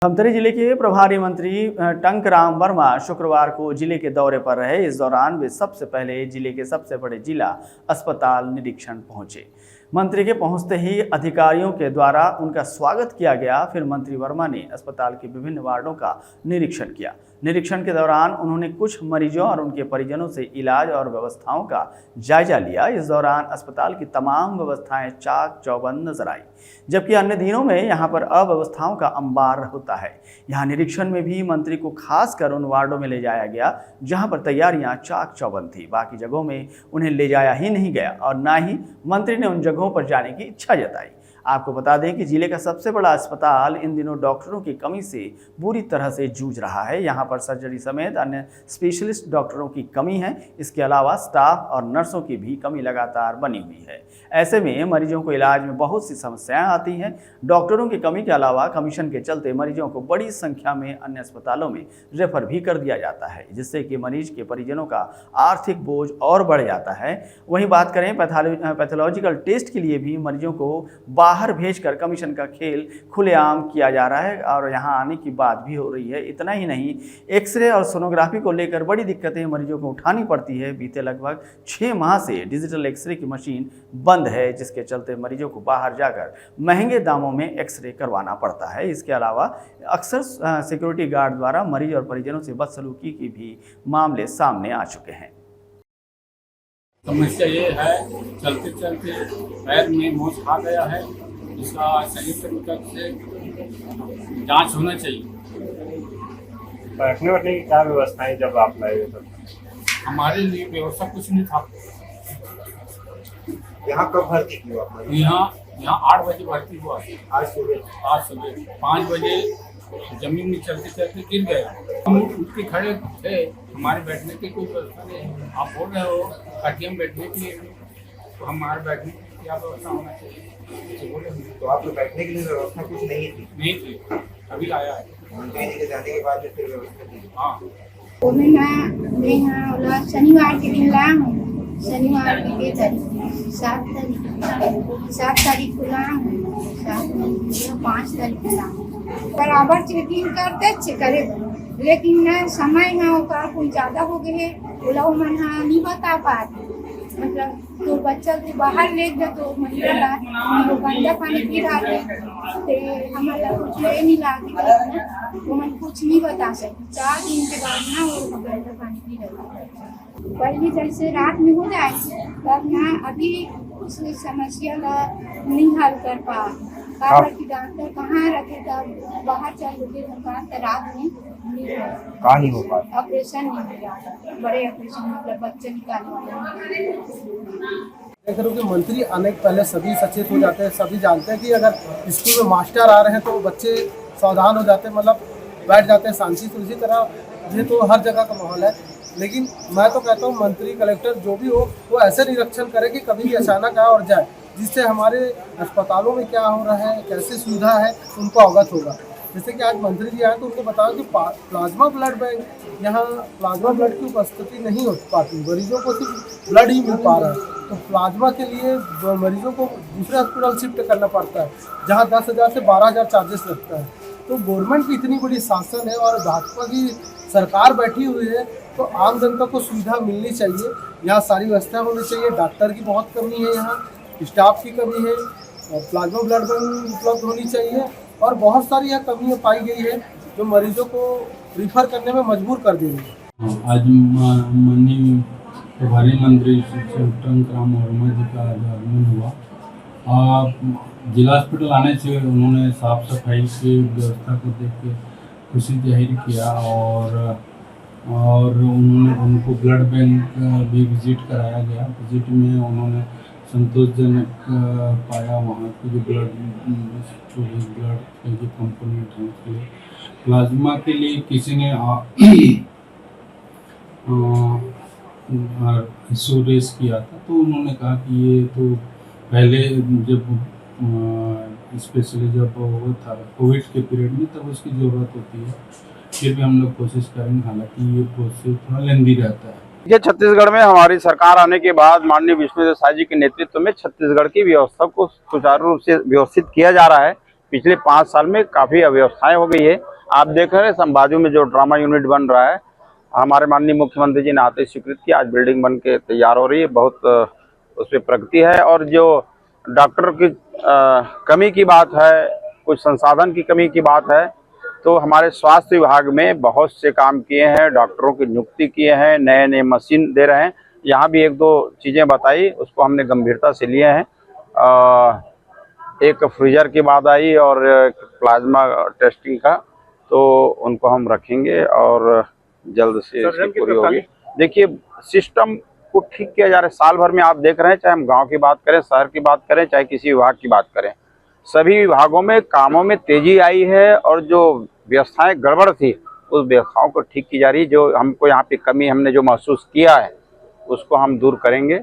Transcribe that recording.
धमतरी जिले के प्रभारी मंत्री टंकराम वर्मा शुक्रवार को जिले के दौरे पर रहे। इस दौरान वे सबसे पहले जिले के सबसे बड़े जिला अस्पताल निरीक्षण पहुंचे। मंत्री के पहुंचते ही अधिकारियों के द्वारा उनका स्वागत किया गया। फिर मंत्री वर्मा ने अस्पताल के विभिन्न वार्डों का निरीक्षण किया। निरीक्षण के दौरान उन्होंने कुछ मरीजों और उनके परिजनों से इलाज और व्यवस्थाओं का जायजा लिया। इस दौरान अस्पताल की तमाम व्यवस्थाएं चाक चौबंद नजर आई, जबकि अन्य दिनों में यहां पर अव्यवस्थाओं का अंबार होता है। यहां निरीक्षण में भी मंत्री को खासकर उन वार्डों में ले जाया गया जहां पर तैयारियां चाक चौबंद थी। बाकी जगहों में उन्हें ले जाया ही नहीं गया और ना ही मंत्री ने उन जगहों पर जाने की इच्छा जताई। आपको बता दें कि जिले का सबसे बड़ा अस्पताल इन दिनों डॉक्टरों की कमी से बुरी तरह से जूझ रहा है। यहाँ पर सर्जरी समेत अन्य स्पेशलिस्ट डॉक्टरों की कमी है। इसके अलावा स्टाफ और नर्सों की भी कमी लगातार बनी हुई है। ऐसे में मरीजों को इलाज में बहुत सी समस्याएं आती हैं। डॉक्टरों की कमी के अलावा कमीशन के चलते मरीजों को बड़ी संख्या में अन्य अस्पतालों में रेफर भी कर दिया जाता है, जिससे कि मरीज के परिजनों का आर्थिक बोझ और बढ़ जाता है। वहीं बात करें पैथोलॉजिकल टेस्ट के लिए भी मरीजों को बाहर भेजकर कमीशन का खेल खुलेआम किया जा रहा है और यहां आने की बात भी हो रही है। इतना ही नहीं, एक्सरे और सोनोग्राफी को लेकर बड़ी दिक्कतें मरीजों को उठानी पड़ती है। बीते लगभग 6 माह से डिजिटल एक्सरे की मशीन बंद है, जिसके चलते मरीजों को बाहर जाकर महंगे दामों में एक्सरे करवाना पड़ता है। इसके अलावा अक्सर सिक्योरिटी गार्ड द्वारा मरीज और परिजनों से बदसलूकी के भी मामले सामने आ चुके हैं। समस्या ये है, चलते चलते पैर में मोच आ गया है। इसका सही तरीके से जांच होना चाहिए। बैठने वठने की क्या व्यवस्था है जब आप लाए तो? हमारे लिए व्यवस्था कुछ नहीं था। यहाँ कब भर्ती किया आपने? यहाँ 8 बजे भर्ती हुआ। आज सुबह 5 बजे जमीन में चलते चलते गिर गए। हम उठ के खड़े थे, हमारे बैठने की कोई व्यवस्था नहीं। आप बोल रहे हो खटिया में बैठने के लिए, तो हमारे बैठने की क्या व्यवस्था होना चाहिए? तो आपको बैठने के लिए व्यवस्था कुछ नहीं थी, अभी आया है। मंत्री जी के जाने के बाद फिर व्यवस्था थी। हाँ, मैं शनिवार के दिन लाया हूँ। शनिवार की 7 तारीख को लाया हूँ, 5 तारीख को लाया हूँ। बराबर चेकिंग करते करे, लेकिन न समय न होगा, कोई ज्यादा हो गए बोला वो मन नहीं बता पाते। मतलब तो बच्चा के बाहर ले जा तो महिला वो गंदा पानी पी रहा है, हमारा कुछ ले नहीं लागे, वो मन कुछ नहीं बता सकते। 4 दिन के बाद ना वो गंदा पानी पी रहा है। पहले जैसे रात में हो जाए तब ना अभी उस समस्या का नहीं हल कर पा कि डॉक्टर कहाँ रखे, तब बाहर चल गए रात में कहाँ नहीं हो पाता, ऑपरेशन नहीं हो रहा, बड़े ऑपरेशन मतलब बच्चे निकालने वाले। देख रहे हो कि मंत्री आने के पहले सभी सचेत हो जाते हैं। सभी जानते हैं कि अगर स्कूल में मास्टर आ रहे हैं तो बच्चे सावधान हो जाते हैं, मतलब बैठ जाते हैं शांति से। उसी तरह ये तो हर जगह का माहौल है, लेकिन मैं तो कहता हूँ मंत्री कलेक्टर जो भी हो वो ऐसे निरीक्षण करे कि कभी भी अचानक आए और जाए, जिससे हमारे अस्पतालों में क्या हो रहा है, कैसी सुविधा है, उनको अवगत होगा। जैसे कि आज मंत्री जी आए तो उनको बताया कि प्लाज्मा ब्लड बैंक, यहाँ प्लाज्मा ब्लड की उपस्थिति नहीं हो पाती, मरीजों को सिर्फ ब्लड ही मिल पा रहा है। तो प्लाज्मा के लिए मरीजों को दूसरे हॉस्पिटल शिफ्ट करना पड़ता है, जहाँ 10,000 से 12,000 चार्जेस लगता है। तो गवर्नमेंट की इतनी बड़ी शासन है और भाजपा की सरकार बैठी हुई है, तो आम जनता को सुविधा मिलनी चाहिए। यहाँ सारी व्यवस्था होनी चाहिए। डॉक्टर की बहुत कमी है, यहाँ स्टाफ की कमी है, और प्लाज्मा ब्लड बैंक उपलब्ध होनी चाहिए, और बहुत सारी यहाँ कमियाँ पाई गई है जो मरीजों को रिफर करने में मजबूर कर दी है। आज माननीय प्रभारी मंत्री टंकराम वर्मा जी का आगमन हुआ। जिला हॉस्पिटल आने से उन्होंने साफ सफाई की व्यवस्था को देख के खुशी जाहिर किया, और उन्होंने उनको ब्लड बैंक भी विजिट कराया गया। विजिट में उन्होंने संतोषजनक पाया वहाँ की जो ब्लड की कंपोनेंट है उसके लिए। प्लाज्मा के लिए किसी ने इशू रेस किया था, तो उन्होंने कहा कि ये तो पहले जब स्पेशली जब वो था कोविड के पीरियड में तब उसकी ज़रूरत होती है। फिर भी हम लोग कोशिश करेंगे, हालांकि ये प्रोसेस थोड़ा लेंदी रहता है। ये छत्तीसगढ़ में हमारी सरकार आने के बाद माननीय विष्णुदेव साय जी के नेतृत्व में छत्तीसगढ़ की व्यवस्था को सुचारू रूप से व्यवस्थित किया जा रहा है। पिछले 5 साल में काफ़ी अव्यवस्थाएं हो गई है। आप देख रहे हैं बाजू में जो ड्रामा यूनिट बन रहा है, हमारे माननीय मुख्यमंत्री जी ने आते ही स्वीकृत किया। आज बिल्डिंग बन के तैयार हो रही है, बहुत उस पर प्रगति है। और जो डॉक्टर की कमी की बात है, कुछ संसाधन की कमी की बात है, तो हमारे स्वास्थ्य विभाग में बहुत से काम किए हैं, डॉक्टरों की नियुक्ति किए हैं, नए नए मशीन दे रहे हैं। यहाँ भी एक दो चीज़ें बताई, उसको हमने गंभीरता से लिए हैं। एक फ्रीजर की बात आई और प्लाज्मा टेस्टिंग का, तो उनको हम रखेंगे और जल्द से इसकी पूरी होगी। देखिए, सिस्टम को ठीक किया जा रहा है। साल भर में आप देख रहे हैं, चाहे हम गांव की बात करें, शहर की बात करें, चाहे किसी विभाग की बात करें, सभी विभागों में कामों में तेजी आई है और जो व्यवस्थाएं गड़बड़ थी उस व्यवस्थाओं को ठीक की जा रही है। जो हमको यहाँ पे कमी हमने जो महसूस किया है उसको हम दूर करेंगे।